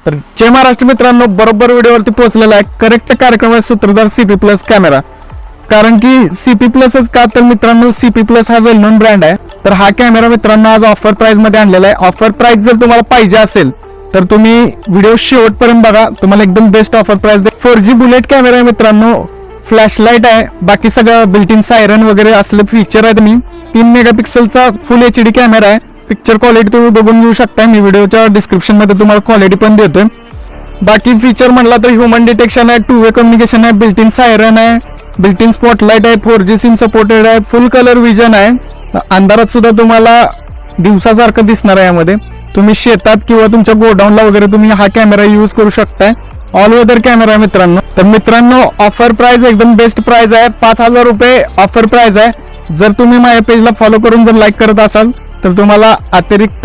तर जय महाराष्ट्र मित्रांनो, बरोबर व्हिडिओवरती पोहोचलेला आहे करेक्ट कार्यक्रम सूत्रधार सीपी प्लस कॅमेरा. कारण की सीपी प्लसच का तर मित्रांनो, सीपी प्लस हा वेल नोन ब्रँड आहे. तर हा कॅमेरा मित्रांनो आज ऑफर प्राइस मध्ये आणलेला आहे. ऑफर प्राइस जर तुम्हाला पाहिजे असेल तर तुम्ही व्हिडिओ शेवटपर्यंत बघा, तुम्हाला एकदम बेस्ट ऑफर प्राइस दे. 4G बुलेट कॅमेरा आहे मित्रांनो, फ्लॅश लाईट आहे, बाकी सगळं बिल्ट इन सायरन वगैरे असले फीचर आहेत. मी 3 मेगापिक्सलचा फुल HD कॅमेरा आहे. पिक्चर क्वालिटी तुम्ही बघून घेऊ शकता. मी व्हिडिओच्या डिस्क्रिप्शन मध्ये तुम्हाला क्वालिटी पण देतोय. बाकी फीचर म्हटला तर ह्युमन डिटेक्शन आहे, 2 वे कम्युनिकेशन आहे, बिल्ट इन सायरन आहे, बिल्ट इन स्पॉटलाइट आहे, 4G सिम सपोर्टेड आहे, फुल कलर विजन आहे. अंधारात सुद्धा तुम्हाला दिवसासारखं दिसणार आहे. यामध्ये तुम्ही शेतात किंवा तुमच्या गोडाऊनला वगैरे तुम्ही हा कॅमेरा यूज करू शकताय. ऑल वेदर कॅमेरा आहे मित्रांनो. तर मित्रांनो ऑफर प्राइस एकदम बेस्ट प्राइस आहे. 5,000 रुपये ऑफर प्राइस आहे. जर तुम्ही माझ्या पेजला फॉलो करून जर लाईक करत असाल तर तुम्हाला अतिरिक्त